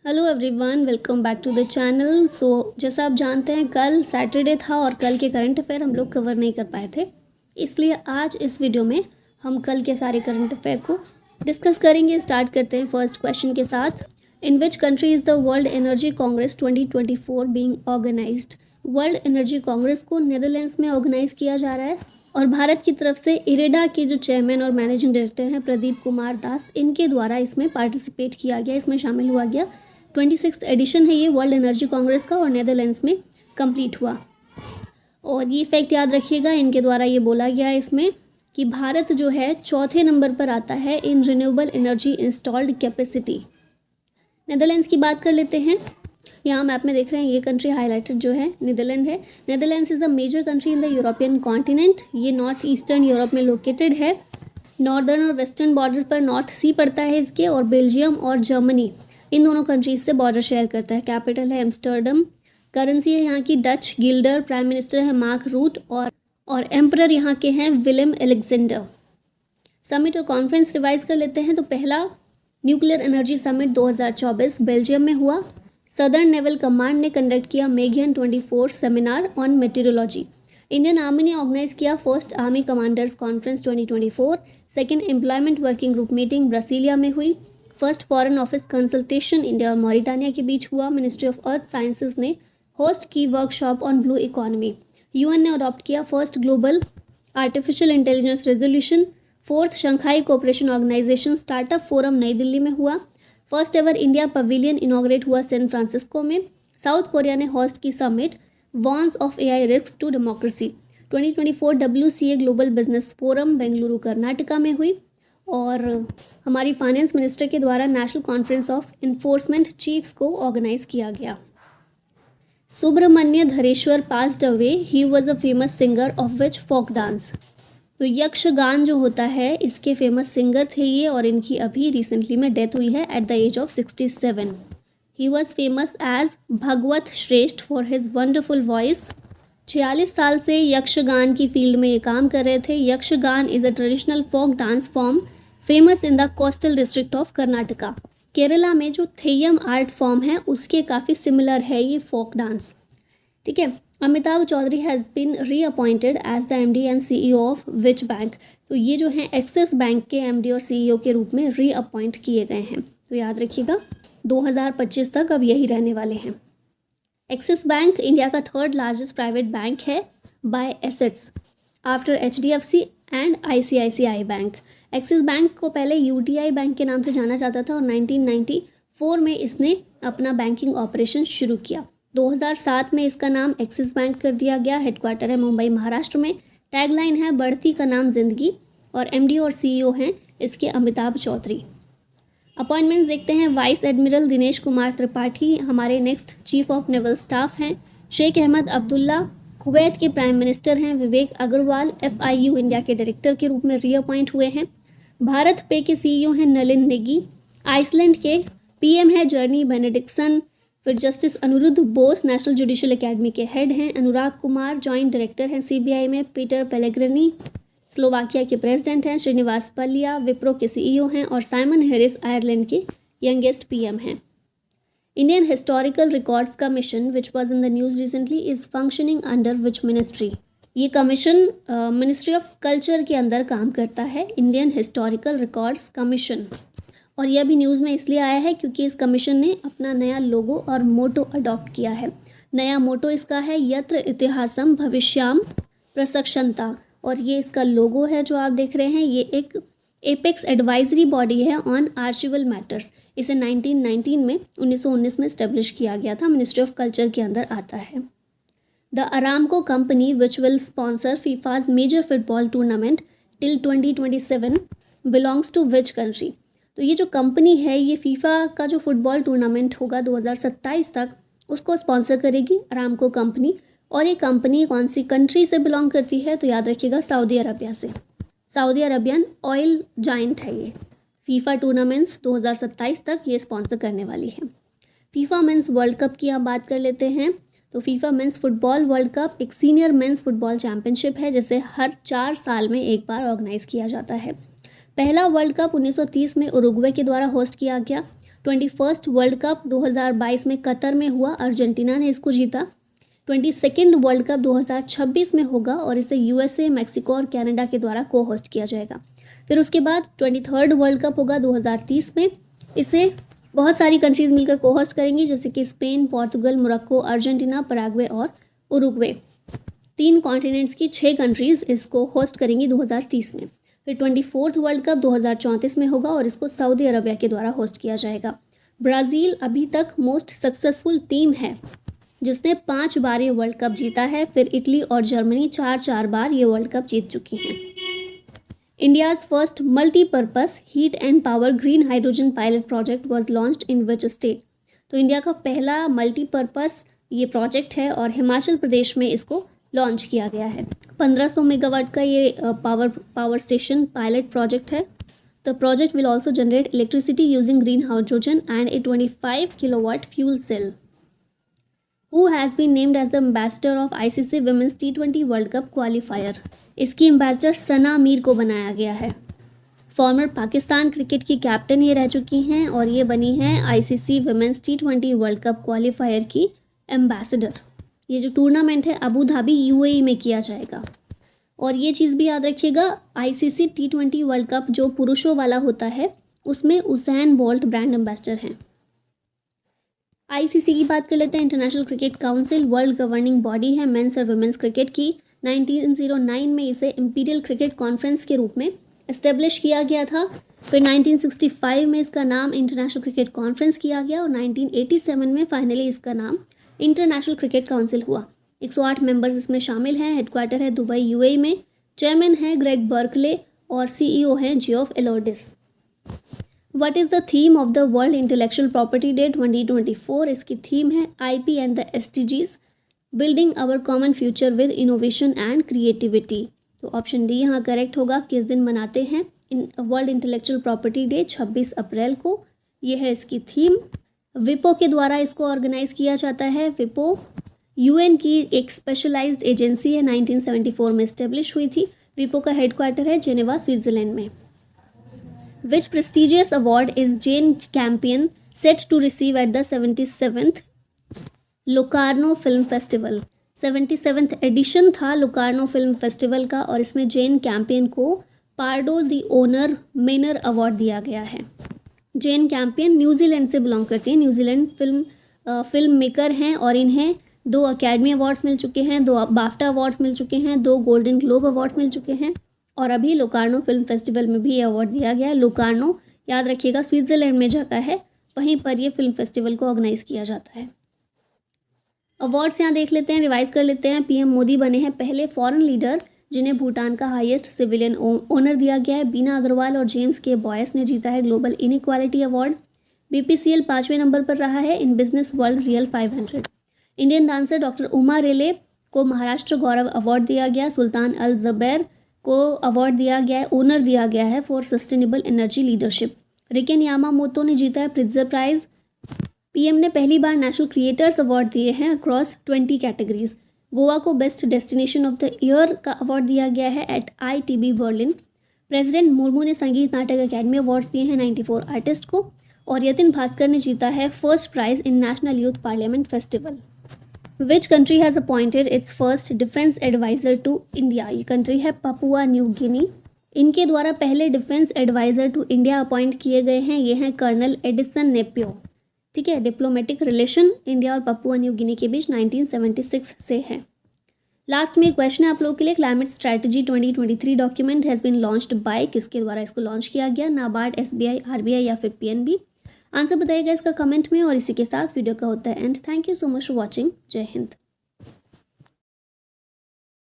Hello everyone, welcome back to the channel. जैसा आप जानते हैं, कल सैटरडे था और कल के करंट अफेयर हम लोग कवर नहीं कर पाए थे, इसलिए आज इस वीडियो में हम कल के सारे करंट अफेयर को डिस्कस करेंगे। स्टार्ट करते हैं फर्स्ट क्वेश्चन के साथ। In which country is the world energy congress 2024 being organised? World energy congress को नीदरलैंड्स में ऑर्गेनाइज किया जा रहा है और भारत की तरफ से इरेडा के जो चेयरमैन और मैनेजिंग डायरेक्टर हैं प्रदीप कुमार दास, इनके द्वारा इसमें पार्टिसिपेट किया गया, इसमें शामिल हुआ गया। 26th एडिशन है ये वर्ल्ड एनर्जी कांग्रेस का और नीदरलैंड्स में कंप्लीट हुआ। और ये फैक्ट याद रखिएगा, इनके द्वारा ये बोला गया है इसमें कि भारत जो है चौथे नंबर पर आता है in renewable energy installed capacity. Netherlands की बात कर लेते हैं। यहाँ मैप में देख रहे हैं ये कंट्री हाईलाइटेड जो है नीदरलैंड है। Netherlands is a major country in the European continent. ये नॉर्थ ईस्टर्न यूरोप में लोकेटेड है। नॉर्दर्न और वेस्टर्न बॉर्डर पर नॉर्थ सी पड़ता है इसके, और बेल्जियम और जर्मनी इन दोनों कंट्रीज से बॉर्डर शेयर करता है। कैपिटल है एम्स्टर्डम। करेंसी है यहाँ की डच गिल्डर। प्राइम मिनिस्टर है मार्क रूट और एम्परर यहाँ के हैं विलियम एलेक्जेंडर। समिट और कॉन्फ्रेंस रिवाइज कर लेते हैं। तो पहला न्यूक्लियर एनर्जी समिट 2024 बेल्जियम में हुआ। सदर्न नेवल कमांड ने कंडक्ट किया मेघियन 24 seminar on meteorology. Indian army ने ऑर्गेनाइज किया first army commanders conference 2024। Second employment working group meeting Brasilia में हुई। First foreign office consultation India और मॉरिटानिया के बीच हुआ। मिनिस्ट्री ऑफ अर्थ साइंसेज ने होस्ट की workshop on blue economy. UN ने अडॉप्ट किया first global artificial intelligence resolution. Fourth Shanghai cooperation organisation startup forum नई दिल्ली में हुआ। First ever India pavilion inaugurate हुआ सैन फ्रांसिस्को में। साउथ कोरिया ने होस्ट की summit warns of AI risk to democracy. 2024 WCA global business forum Bengaluru Karnataka में हुई। और हमारी फाइनेंस मिनिस्टर के द्वारा national conference of enforcement chiefs को ऑर्गेनाइज किया गया। Subramanya Dhareshwar passed away. He was a famous singer of which folk dance? तो यक्षगान जो होता है इसके फेमस सिंगर थे ये, और इनकी अभी रिसेंटली में डेथ हुई है at the age of 67। He was famous as Bhagwat Shreshtha for his wonderful voice. 46 साल से यक्षगान की फील्ड में ये काम कर रहे थे। Yakshagana is a traditional folk dance form famous in the coastal district of Karnataka. Kerala में जो थेयम आर्ट फॉर्म है उसके काफ़ी सिमिलर है ये फोक डांस। ठीक है। Amitabh Chaudhry has been reappointed as the MD and CEO of which bank? तो ये जो हैं एक्सिस बैंक के MD और CEO के रूप में रीअपॉइंट किए गए हैं। तो याद रखिएगा 2025 तक अब यही रहने वाले हैं। एक्सिस बैंक इंडिया का थर्ड लार्जेस्ट प्राइवेट बैंक है by assets after HDFC and ICICI bank. Axis bank को पहले UTI बैंक के नाम से जाना जाता था और 1994 में इसने अपना बैंकिंग ऑपरेशन शुरू किया। 2007 में इसका नाम एक्सिस बैंक कर दिया गया। हेडक्वार्टर है मुंबई महाराष्ट्र में। टैगलाइन है बढ़ती का नाम जिंदगी, और MD और CEO हैं इसके अमिताभ चौधरी। अपॉइंटमेंट्स देखते हैं। वाइस एडमिरल दिनेश कुमार त्रिपाठी हमारे next chief of naval staff हैं। शेख अहमद अब्दुल्ला कुवैत के प्राइम मिनिस्टर हैं। विवेक अग्रवाल FIU इंडिया के डायरेक्टर के रूप में रीअपॉइंट हुए हैं। भारत पे के CEO हैं नलिन नेगी। आइसलैंड के PM है जर्नी बेनेडिक्सन। फिर justice Aniruddha Bose national judicial academy के हेड हैं। अनुराग कुमार जॉइंट डायरेक्टर हैं CBI में। पीटर पेलेग्रिनी स्लोवाकिया के प्रेसिडेंट हैं। श्रीनिवास पलिया विप्रो के CEO हैं। और साइमन हैरिस आयरलैंड के यंगेस्ट PM हैं। Indian historical records commission which was in the news recently is functioning under which ministry? ये कमीशन मिनिस्ट्री ऑफ कल्चर के अंदर काम करता है, इंडियन हिस्टोरिकल रिकॉर्ड्स कमीशन। और यह भी न्यूज़ में इसलिए आया है क्योंकि इस कमीशन ने अपना नया लोगो और मोटो अडॉप्ट किया है। नया मोटो इसका है यत्र इतिहासम भविष्याम प्रसक्षंता, और ये इसका लोगो है जो आप देख रहे हैं। ये एक एपेक्स एडवाइजरी बॉडी है ऑन आर्शिवल मैटर्स। इसे 1919 में इस्टेब्लिश किया गया था। मिनिस्ट्री ऑफ कल्चर के अंदर आता है। The Aramco company which will sponsor FIFA's major football tournament till 2027 belongs to which country? तो ये जो कंपनी है ये फीफा का जो फुटबॉल टूर्नामेंट होगा 2027 तक उसको स्पॉन्सर करेगी अरामको कंपनी। और ये कंपनी कौन सी कंट्री से बिलोंग करती है? तो याद रखिएगा सऊदी अरबिया से। सऊदी अरबियन ऑयल जाइंट है ये। फीफा टूर्नामेंट्स 2027 तक ये स्पॉन्सर करने वाली है। फीफा मेंस वर्ल्ड कप की हम बात कर लेते हैं। तो FIFA mains football world cup एक सीनियर मेंस फुटबॉल चैंपियनशिप है जिसे हर 4 साल में एक बार ऑर्गेनाइज किया जाता है। पहला वर्ल्ड कप 1930 में उरुग्वे के द्वारा होस्ट किया गया। 21 वर्ल्ड कप 2022 में कतर में हुआ, अर्जेंटीना ने इसको जीता। 22 वर्ल्ड कप 2026 में होगा और इसे यूएसए, मैक्सिको और कनाडा के द्वारा को होस्ट किया जाएगा। फिर उसके बाद 23 वर्ल्ड कप होगा 2030 में, इसे बहुत सारी कंट्रीज़ मिलकर को होस्ट करेंगी, जैसे कि Spain, Portugal, Morocco, Argentina, Paraguay और उरुग्वे। 3 कॉन्टिनेंट्स की 6 कंट्रीज़ इसको होस्ट करेंगी 2030 में। फिर 24 वर्ल्ड कप 2034 में होगा और इसको सऊदी अरबिया के द्वारा होस्ट किया जाएगा। ब्राज़ील अभी तक मोस्ट सक्सेसफुल टीम है जिसने 5 बार ये वर्ल्ड कप जीता है। फिर इटली और जर्मनी 4 बार ये वर्ल्ड कप जीत चुकी हैं। India's first multipurpose heat and power green hydrogen pilot project was launched in which state. तो इंडिया का पहला मल्टीपर्पस ये प्रोजेक्ट है और हिमाचल प्रदेश में इसको लॉन्च किया गया है। 1500 मेगावाट का ये पावर स्टेशन पायलट प्रोजेक्ट है। The project will also generate electricity using green hydrogen and a 25 kilowatt fuel cell. Who has been named as the ambassador of ICC Women's T20 World Cup Qualifier? इसकी ambassador सना मीर को बनाया गया है। Farmer Pakistan cricket की captain ये रह चुकी हैं और ये बनी हैं ICC Women's T20 world cup qualifier की एम्बेसडर। ये जो टूर्नामेंट है अबू धाबी UAE में किया जाएगा। और ये चीज़ भी याद रखिएगा, ICC T20 वर्ल्ड कप जो पुरुषों वाला होता है उसमें उसैन बोल्ट ब्रांड एम्बेसडर हैं। ICC की बात कर लेते हैं। International cricket council world governing body है मेंस और वुमेंस क्रिकेट की। 1909 में इसे इंपीरियल क्रिकेट कॉन्फ्रेंस के रूप में इस्टेब्लिश किया गया था। फिर 1965 में इसका नाम इंटरनेशनल क्रिकेट कॉन्फ्रेंस किया गया और 1987 में फाइनली इसका नाम इंटरनेशनल क्रिकेट काउंसिल हुआ। 108 मेंबर्स इसमें शामिल हैं। हेडक्वार्टर है दुबई UAE में। चेयरमैन है ग्रेग बर्कले और CEO हैं Geoff एलोर्डिस। What is the theme of the World Intellectual Property Day 2024? इसकी थीम है IP and the SDGs, Building Our Common Future with Innovation and Creativity। तो option D यहाँ correct होगा। किस दिन मनाते हैं वर्ल्ड इंटेलेक्चुअल प्रॉपर्टी डे? 26 अप्रैल को। ये है इसकी थीम। विपो के द्वारा इसको ऑर्गेनाइज किया जाता है। विपो UN की एक स्पेशलाइज्ड एजेंसी है, 1974 में इस्टेब्लिश हुई थी। विपो का हेडक्वार्टर है जेनेवा, स्विट्जरलैंड में। Which prestigious award is Jane Campion set to receive at the 77th Locarno Film Festival? 77th addition था लोकार्नो फिल्म फेस्टिवल का और इसमें जेन कैंपियन को पार्डो द ओनर मेनर अवार्ड दिया गया है। जेन कैंपियन न्यूजीलैंड से बिलोंग करती हैं। न्यूजीलैंड फिल्म मेकर हैं और इन्हें 2 अकेडमी अवार्ड्स मिल चुके हैं, 2 बाफ्टा अवार्ड्स मिल चुके हैं, 2 गोल्डन ग्लोब अवार्ड्स मिल चुके हैं और अभी लोकार्नो फिल्म फेस्टिवल में भी ये अवार्ड दिया गया है। लोकार्नो याद रखिएगा स्विट्ज़रलैंड में जगह है, वहीं पर ये फिल्म फेस्टिवल को ऑर्गेनाइज किया जाता है। अवार्ड्स यहाँ देख लेते हैं, रिवाइज कर लेते हैं। PM मोदी बने हैं पहले फॉरेन लीडर जिन्हें भूटान का हाईएस्ट सिविलियन ऑनर दिया गया है। बीना अग्रवाल और जेम्स के बॉयस ने जीता है ग्लोबल इनइक्वालिटी अवार्ड। BPCL 5वें नंबर पर रहा है in business world real 500। Indian dancer doctor Uma Rele को महाराष्ट्र गौरव अवार्ड दिया गया। सुल्तान अल ज़बैर को अवार्ड दिया गया है, ओनर दिया गया है for sustainable energy leadership. Riken Yamamoto ने जीता है प्रिट्जर प्राइज़। PM ने पहली बार नेशनल क्रिएटर्स अवार्ड दिए हैं अक्रॉस 20 कैटेगरीज। गोवा को best destination of the year का अवार्ड दिया गया है at ITB Berlin. President Murmu ने संगीत नाटक अकेडमी अवार्ड्स दिए हैं 94 आर्टिस्ट को। और यतिन भास्कर ने जीता है first prize in national youth parliament festival. Which country has appointed its first defence adviser to India? ये कंट्री है पपुआ न्यू गिनी। इनके द्वारा पहले defence adviser to India appoint किए गए हैं, ये हैं कर्नल एडिसन नेपियो। ठीक है, डिप्लोमेटिक रिलेशन इंडिया और पपुआ न्यू गिनी के बीच 1976 से है। लास्ट में एक क्वेश्चन है आप लोगों के लिए। Climate strategy 2023 document has been launched by, किसके द्वारा इसको लॉन्च किया गया? नाबार्ड, SBI, RBI या फिर PNB? आंसर बताइएगा इसका कमेंट में। और इसी के साथ वीडियो का होता है and. Thank you so much for watching. जय हिंद।